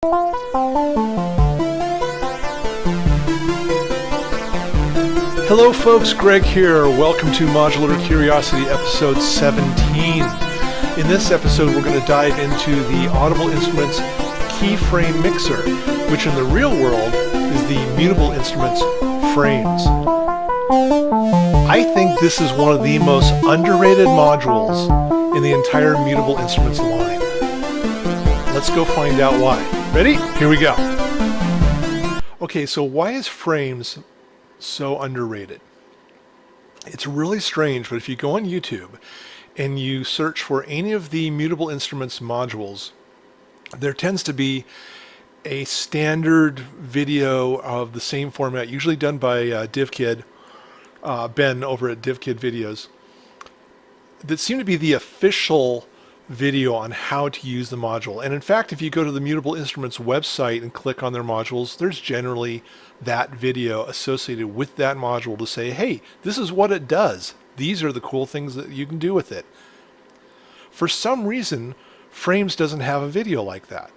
Hello folks, Greg here. Welcome to Modular Curiosity episode 17. In this episode we're going to dive into the Audible Instruments Keyframe mixer, which in the real world is the Mutable Instruments frames. I think this is one of the most underrated modules in the entire Mutable Instruments line. Let's go find out why. Ready? Here we go. Okay, so why is frames so underrated? It's really strange, but if you go on YouTube and you search for any of the Mutable Instruments modules, there tends to be a standard video of the same format, usually done by DivKid, Ben over at DivKid Videos, that seem to be the official video on how to use the module. And in fact, if you go to the Mutable Instruments website and click on their modules, there's generally that video associated with that module to say, hey, this is what it does. These are the cool things that you can do with it. For some reason, Frames doesn't have a video like that.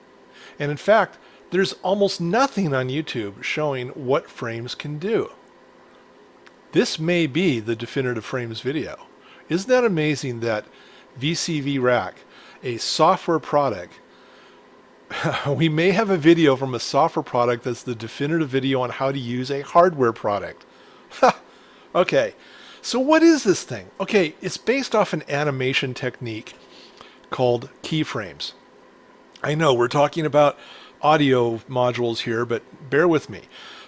And in fact, there's almost nothing on YouTube showing what Frames can do. This may be the definitive Frames video. Isn't that amazing that VCV Rack, a software product, we may have a video from a software product that's the definitive video on how to use a hardware product. Okay, so what is this thing? Okay, it's based off an animation technique called keyframes. I know we're talking about audio modules here, but bear with me.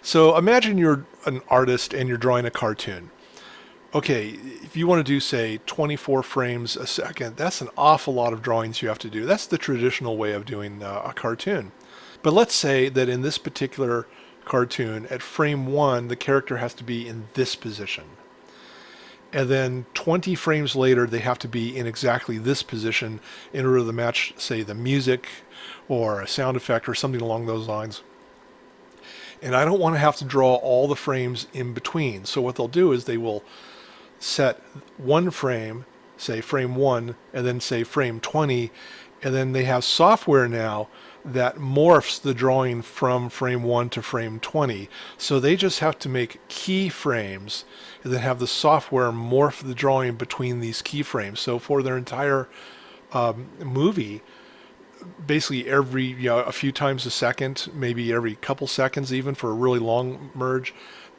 So imagine you're an artist and you're drawing a cartoon. Okay, if you want to do, say, 24 frames a second, that's an awful lot of drawings you have to do. That's the traditional way of doing a cartoon. But let's say that in this particular cartoon, at frame 1, the character has to be in this position. And then 20 frames later, they have to be in exactly this position in order to match, say, the music or a sound effect or something along those lines. And I don't want to have to draw all the frames in between. So what they'll do is they will set one frame, say frame 1, and then say frame 20, and then they have software now that morphs the drawing from frame 1 to frame 20. So they just have to make keyframes and then have the software morph the drawing between these keyframes. So for their entire movie, basically every, a few times a second, maybe every couple seconds even for a really long merge,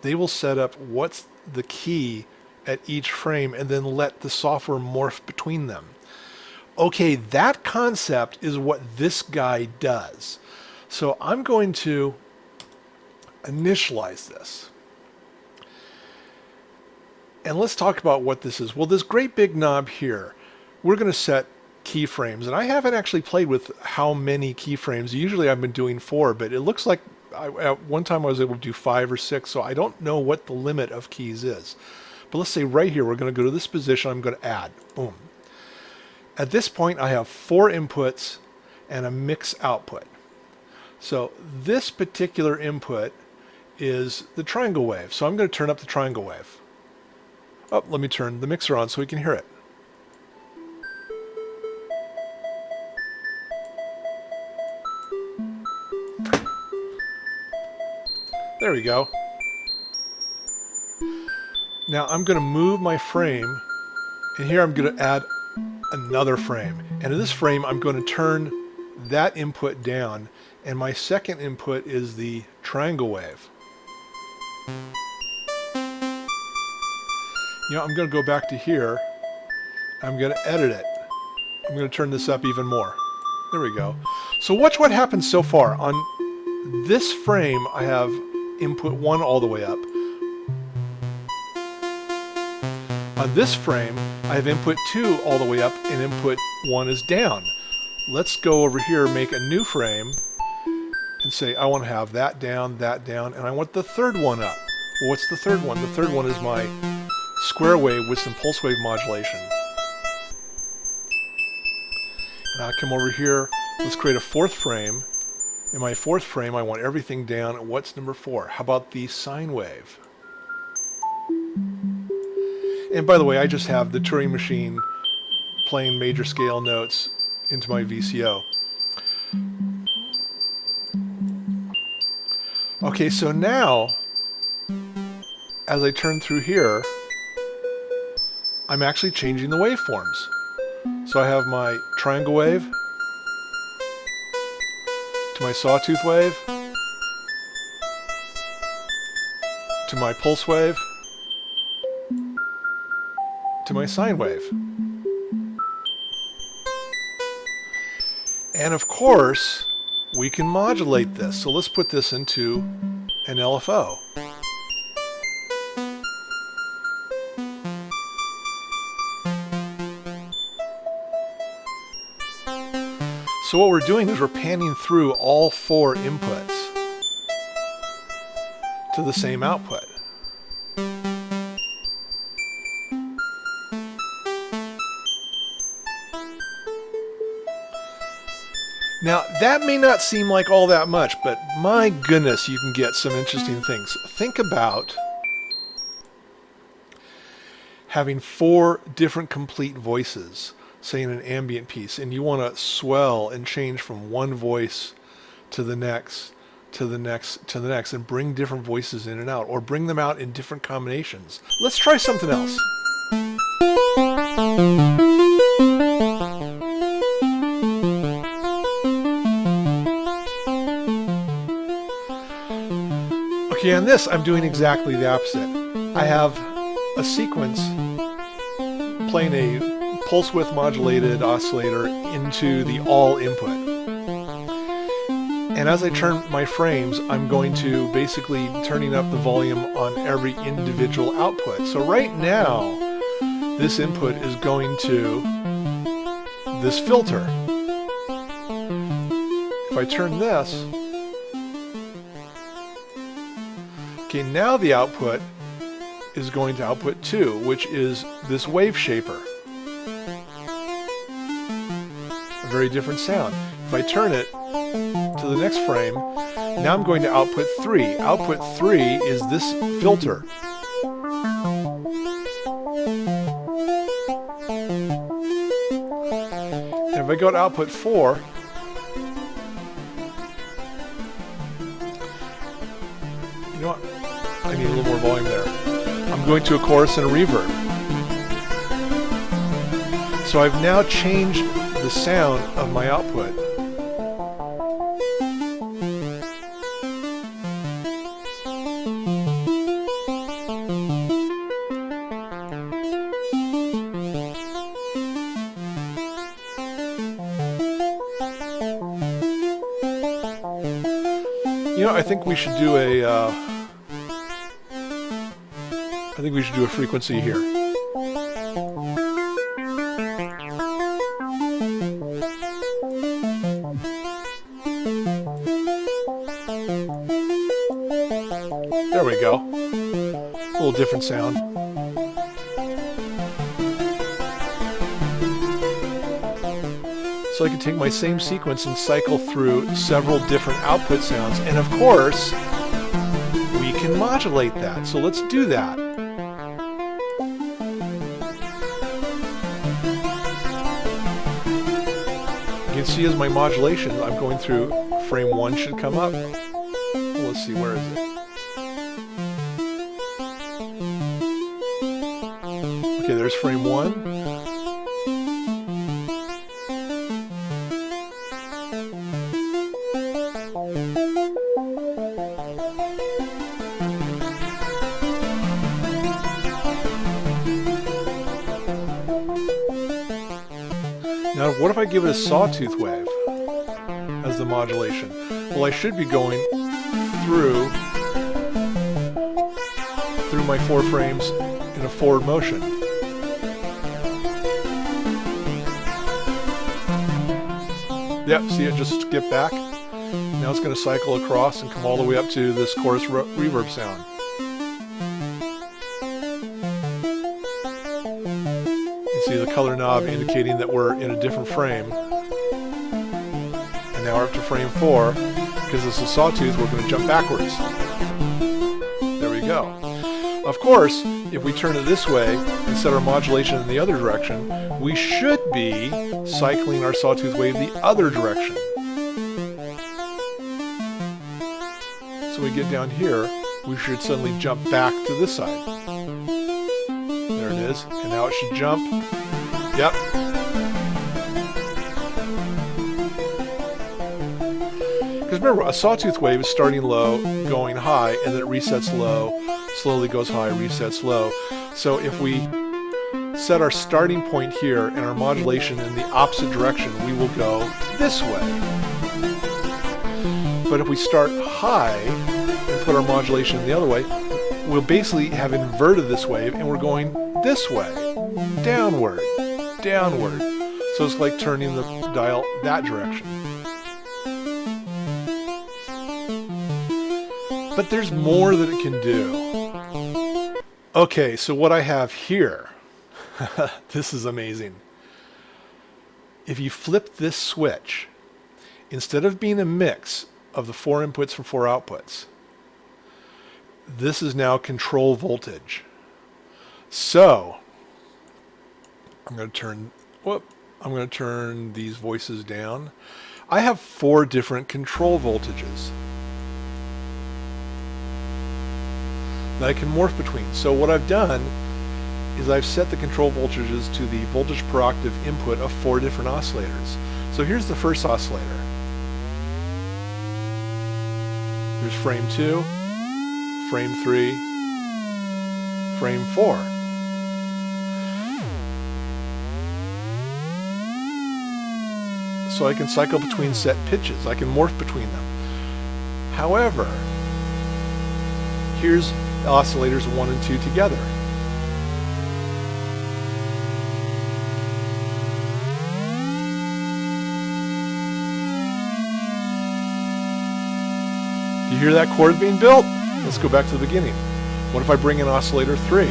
they will set up what's the key at each frame and then let the software morph between them. Okay, that concept is what this guy does. So I'm going to initialize this. And let's talk about what this is. Well, this great big knob here, we're going to set keyframes. And I haven't actually played with how many keyframes. Usually I've been doing 4, but it looks like at one time I was able to do 5 or 6, so I don't know what the limit of keys is. But let's say right here, we're going to go to this position, I'm going to add, boom. At this point, I have 4 inputs and a mix output. So this particular input is the triangle wave. So I'm going to turn up the triangle wave. Oh, let me turn the mixer on so we can hear it. There we go. Now I'm going to move my frame, and here I'm going to add another frame. And in this frame, I'm going to turn that input down, and my second input is the triangle wave. I'm going to go back to here. I'm going to edit it. I'm going to turn this up even more. There we go. So watch what happens so far. On this frame, I have input 1 all the way up. On this frame, I have input 2 all the way up and input 1 is down. Let's go over here, make a new frame, and say I want to have that down, and I want the third one up. Well, what's the third one? The third one is my square wave with some pulse wave modulation. Now I come over here, let's create a 4th frame. In my 4th frame, I want everything down. What's number 4? How about the sine wave? And by the way, I just have the Turing machine playing major scale notes into my VCO. Okay, so now, as I turn through here, I'm actually changing the waveforms. So I have my triangle wave, to my sawtooth wave, to my pulse wave, to my sine wave. And of course, we can modulate this. So let's put this into an LFO. So what we're doing is we're panning through all 4 inputs to the same output. Now, that may not seem like all that much, but my goodness, you can get some interesting things. Think about having 4 different complete voices, say in an ambient piece, and you want to swell and change from one voice to the next, to the next, to the next, and bring different voices in and out, or bring them out in different combinations. Let's try something else. Okay, on this, I'm doing exactly the opposite. I have a sequence playing a pulse width modulated oscillator into the all input. And as I turn my frames, I'm going to basically turning up the volume on every individual output. So right now, this input is going to this filter. If I turn this, okay, now the output is going to output 2, which is this wave shaper. A very different sound. If I turn it to the next frame, now I'm going to output 3. Output 3 is this filter. And if I go to output 4, you know what? I need a little more volume there. I'm going to a chorus and a reverb. So I've now changed the sound of my output. You know, I think we should do a frequency here. There we go. A little different sound. So I can take my same sequence and cycle through several different output sounds, and of course, we can modulate that. So let's do that. You can see as my modulation, I'm going through frame 1 should come up. Well, let's see, where is it? Okay, there's frame 1. Now, what if I give it a sawtooth wave as the modulation? Well, I should be going through my 4 frames in a forward motion. Yep, see it just skip back? Now it's going to cycle across and come all the way up to this chorus reverb sound. See the color knob indicating that we're in a different frame. And now we're up to frame 4. Because it's a sawtooth, we're going to jump backwards. There we go. Of course, if we turn it this way and set our modulation in the other direction, we should be cycling our sawtooth wave the other direction. So when we get down here, we should suddenly jump back to this side. There it is. And now it should jump. Yep. Because remember, a sawtooth wave is starting low, going high, and then it resets low, slowly goes high, resets low. So if we set our starting point here and our modulation in the opposite direction, we will go this way. But if we start high and put our modulation the other way, we'll basically have inverted this wave and we're going this way, downward, downward. So it's like turning the dial that direction. But there's more that it can do. Okay, so what I have here, this is amazing. If you flip this switch, instead of being a mix of the 4 inputs from 4 outputs, this is now control voltage. So I'm going to turn these voices down. I have 4 different control voltages that I can morph between. So what I've done is I've set the control voltages to the voltage per octave input of 4 different oscillators. So here's the first oscillator. Here's frame 2, frame 3, frame 4. So I can cycle between set pitches. I can morph between them. However, here's oscillators 1 and 2 together. Do you hear that chord being built? Let's go back to the beginning. What if I bring in oscillator 3?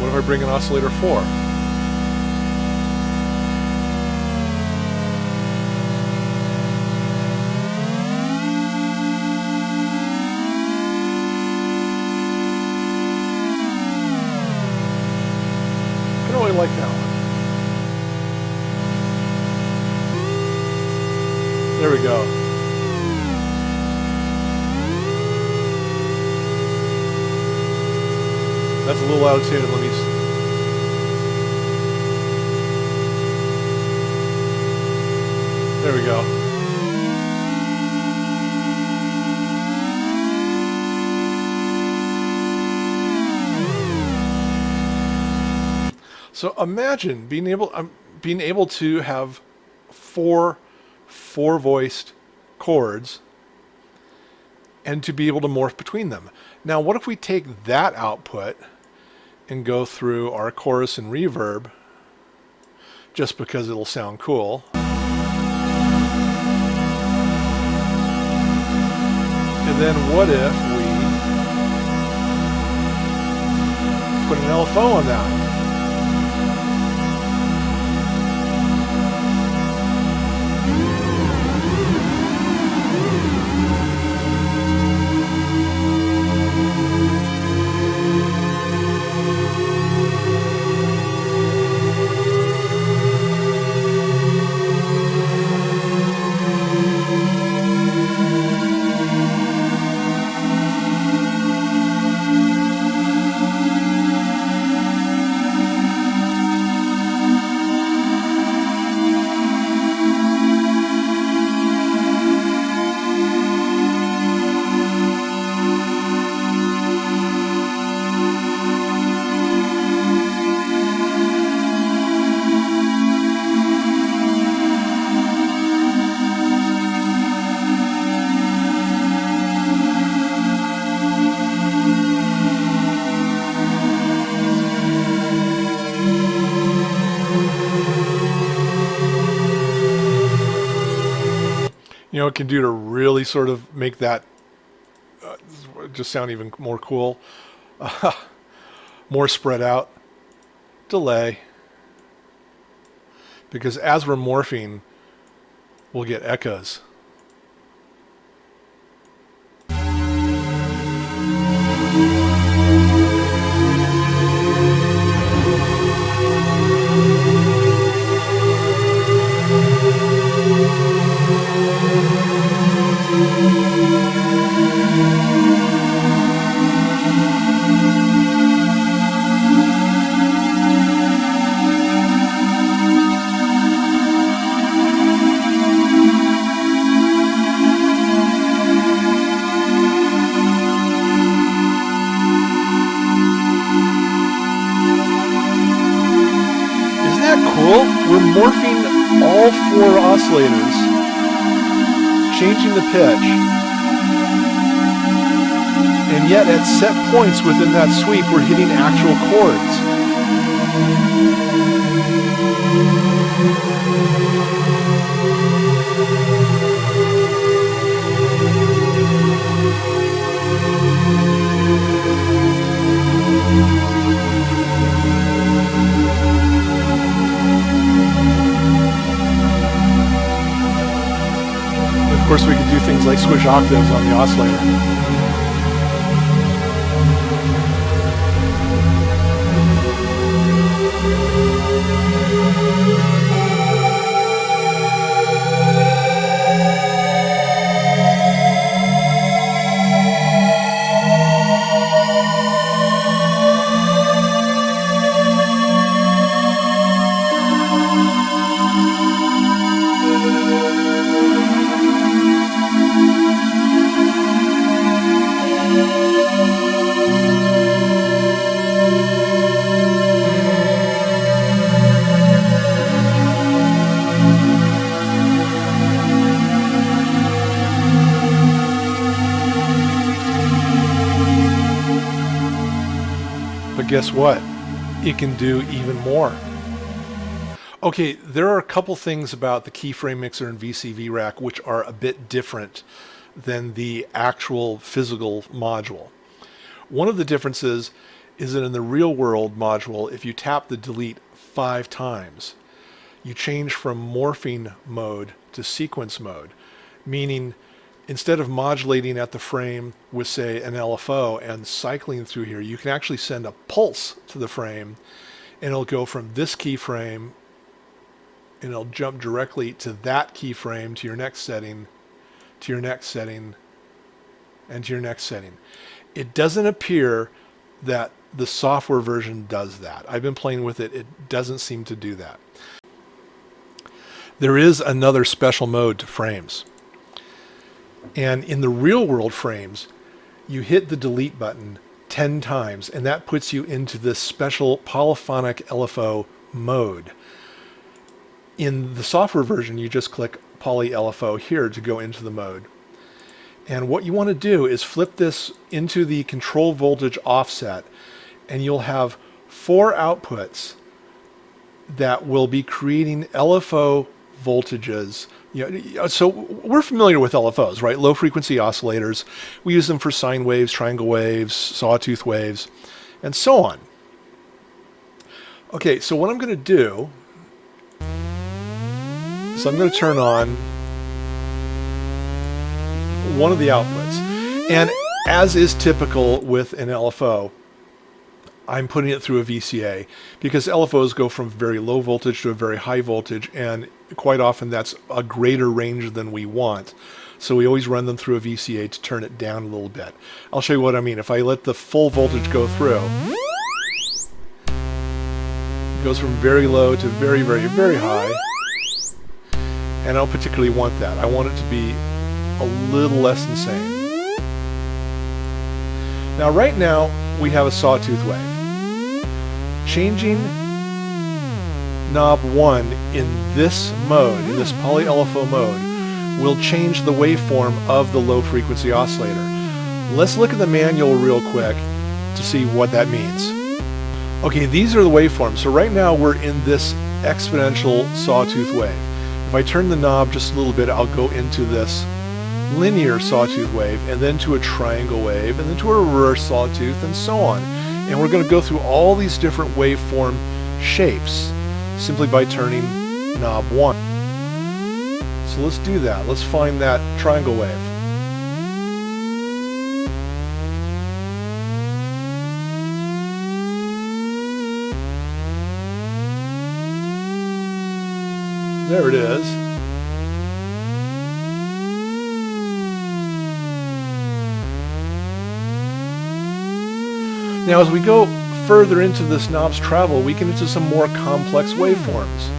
What if I bring in oscillator 4? I don't really like that one. There we go. That's a little out of tune. Let me. There we go. So imagine being able to have four voiced chords and to be able to morph between them. Now, what if we take that output and go through our chorus and reverb, just because it'll sound cool. And then what if we put an LFO on that? You know, it can do to really sort of make that just sound even more cool, more spread out. Delay. Because as we're morphing, we'll get echoes. 4 oscillators, changing the pitch, and yet at set points within that sweep we're hitting actual chords. Of course, we could do things like switch octaves on the oscillator. But guess what? It can do even more. Okay, there are a couple things about the keyframe mixer and VCV rack which are a bit different than the actual physical module. One of the differences is that in the real world module, if you tap the delete 5 times, you change from morphing mode to sequence mode, meaning instead of modulating at the frame with, say, an LFO and cycling through here, you can actually send a pulse to the frame, and it'll go from this keyframe, and it'll jump directly to that keyframe, to your next setting, to your next setting, and to your next setting. It doesn't appear that the software version does that. I've been playing with it. It doesn't seem to do that. There is another special mode to frames. And in the real world frames, you hit the delete button 10 times, and that puts you into this special polyphonic LFO mode. In the software version, you just click poly LFO here to go into the mode. And what you want to do is flip this into the control voltage offset, and you'll have 4 outputs that will be creating LFO voltages. So we're familiar with LFOs, right? Low frequency oscillators. We use them for sine waves, triangle waves, sawtooth waves, and so on. Okay, so what I'm going to do is I'm going to turn on one of the outputs. And as is typical with an LFO, I'm putting it through a VCA because LFOs go from very low voltage to a very high voltage, and quite often that's a greater range than we want. So we always run them through a VCA to turn it down a little bit. I'll show you what I mean. If I let the full voltage go through, it goes from very low to very, very, very high. And I don't particularly want that. I want it to be a little less insane. Now, right now, we have a sawtooth wave. Changing knob 1 in this mode, in this poly LFO mode, will change the waveform of the low frequency oscillator. Let's look at the manual real quick to see what that means. Okay, these are the waveforms. So right now we're in this exponential sawtooth wave. If I turn the knob just a little bit, I'll go into this linear sawtooth wave, and then to a triangle wave, and then to a reverse sawtooth, and so on. And we're going to go through all these different waveform shapes simply by turning knob 1. So let's do that. Let's find that triangle wave. There it is. Now as we go further into this knob's travel, we get into some more complex waveforms.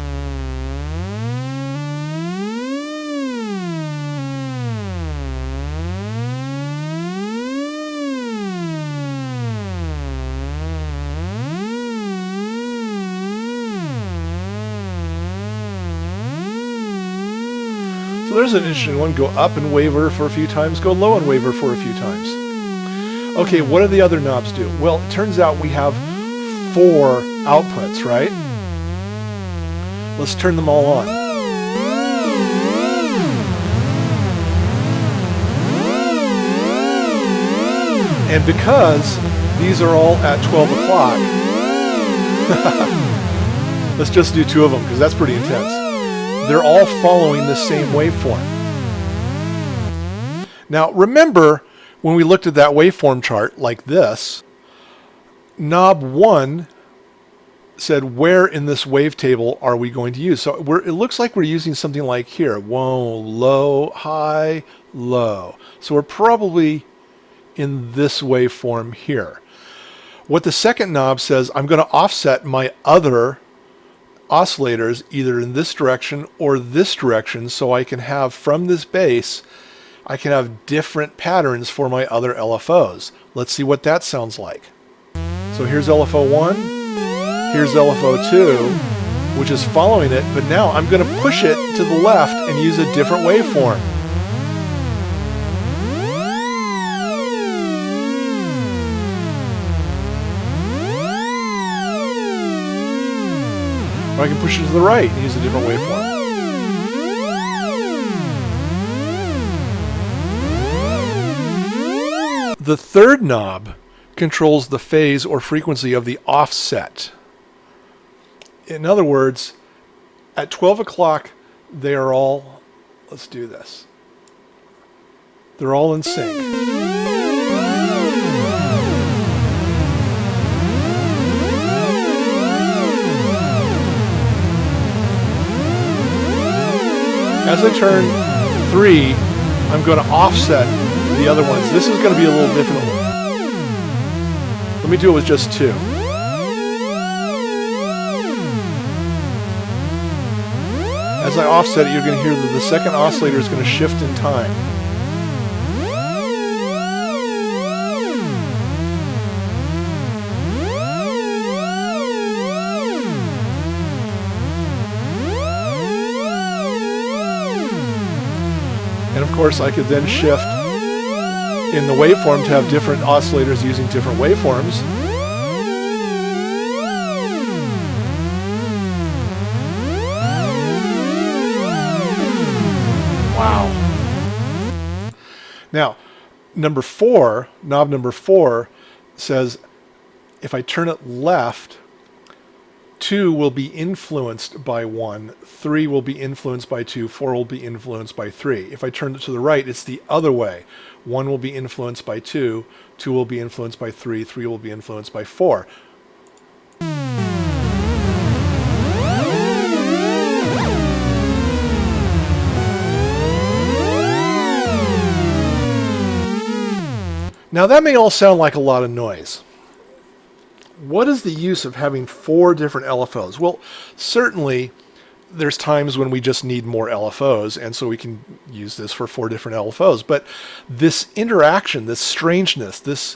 there's an interesting one. Go up and waver for a few times, go low and waver for a few times. Okay, what do the other knobs do? Well, it turns out we have 4 outputs, right? Let's turn them all on. And because these are all at 12 o'clock, let's just do 2 of them because that's pretty intense. They're all following the same waveform. Now remember, when we looked at that waveform chart like this, knob 1 said where in this wavetable are we going to use. So it looks like we're using something like here. Whoa, low, high, low. So we're probably in this waveform here. What the second knob says, I'm going to offset my other oscillators either in this direction or this direction, so I can have from this base, I can have different patterns for my other LFOs. Let's see what that sounds like. So here's LFO 1, here's LFO 2, which is following it, but now I'm going to push it to the left and use a different waveform. Or I can push it to the right and use a different waveform. The third knob controls the phase or frequency of the offset. In other words, at 12 o'clock, they are all, let's do this. They're all in sync. As I turn 3, I'm going to offset the other ones. This is going to be a little difficult. Let me do it with just 2. As I offset it, you're going to hear that the second oscillator is going to shift in time. And of course, I could then shift in the waveform to have different oscillators using different waveforms. Wow. Now, knob number 4 says if I turn it left, 2 will be influenced by 1, 3 will be influenced by 2, 4 will be influenced by 3. If I turn it to the right, it's the other way. 1 will be influenced by 2, 2 will be influenced by 3, 3 will be influenced by 4. Now that may all sound like a lot of noise. What is the use of having 4 different LFOs? Well, certainly there's times when we just need more LFOs, and so we can use this for 4 different LFOs. But this interaction, this strangeness, this,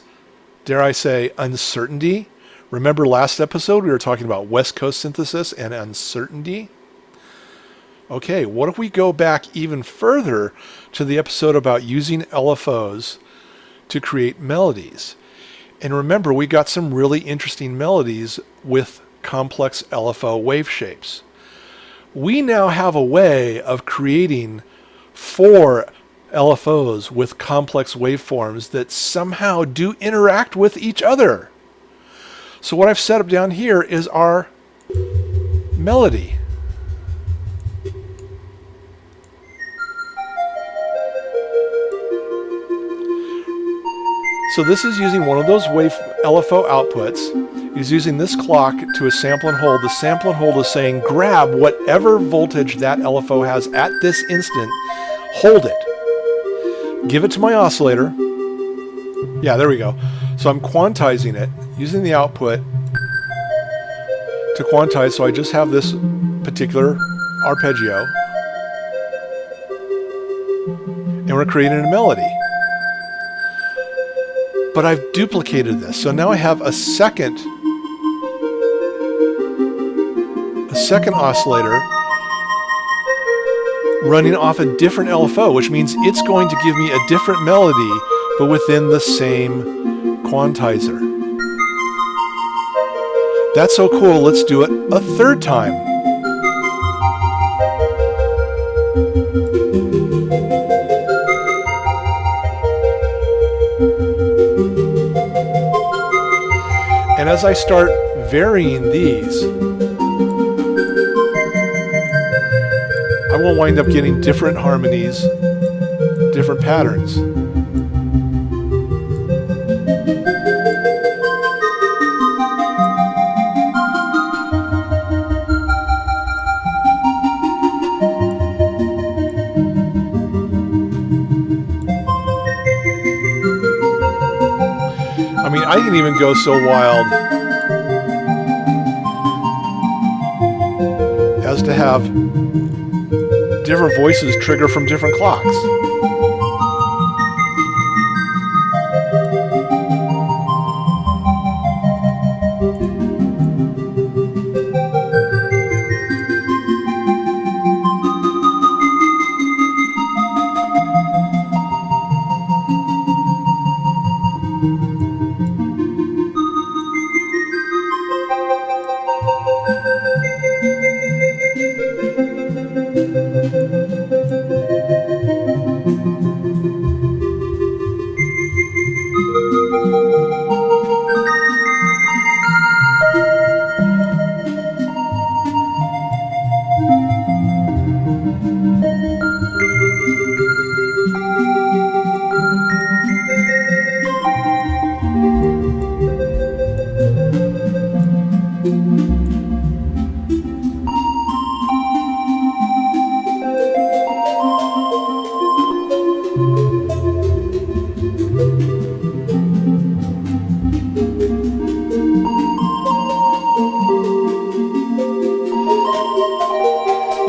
dare I say, uncertainty. Remember last episode we were talking about West Coast synthesis and uncertainty? Okay, what if we go back even further to the episode about using LFOs to create melodies? And remember, we got some really interesting melodies with complex LFO wave shapes. We now have a way of creating 4 LFOs with complex waveforms that somehow do interact with each other. So what I've set up down here is our melody. So this is using one of those wave LFO outputs. He's using this clock to a sample and hold. The sample and hold is saying, grab whatever voltage that LFO has at this instant, hold it. Give it to my oscillator. Yeah, there we go. So I'm quantizing it, using the output to quantize, so I just have this particular arpeggio. And we're creating a melody. But I've duplicated this, so now I have a second oscillator running off a different LFO, which means it's going to give me a different melody, but within the same quantizer. That's so cool, let's do it a third time. And as I start varying these, I will wind up getting different harmonies, different patterns. I mean, I can even go so wild as to have different voices trigger from different clocks.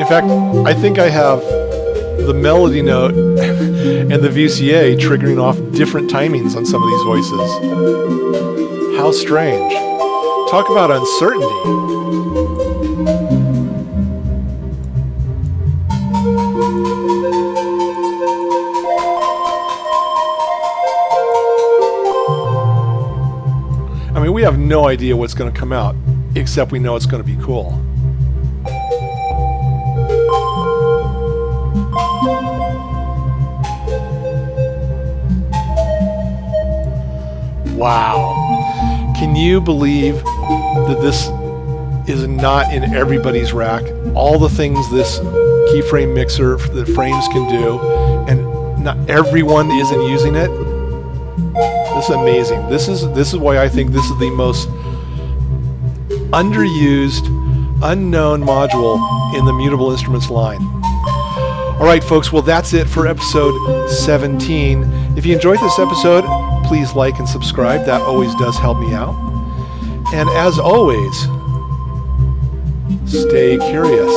In fact, I think I have the melody note and the VCA triggering off different timings on some of these voices. How strange. Talk about uncertainty. I mean, we have no idea what's going to come out, except we know it's going to be cool. Wow. Can you believe that this is not in everybody's rack? All the things this keyframe mixer, the frames can do, and not everyone isn't using it. This is amazing. This is why I think this is the most underused, unknown module in the Mutable Instruments line. All right, folks, well, that's it for episode 17. If you enjoyed this episode, please like and subscribe. That always does help me out. And as always, stay curious.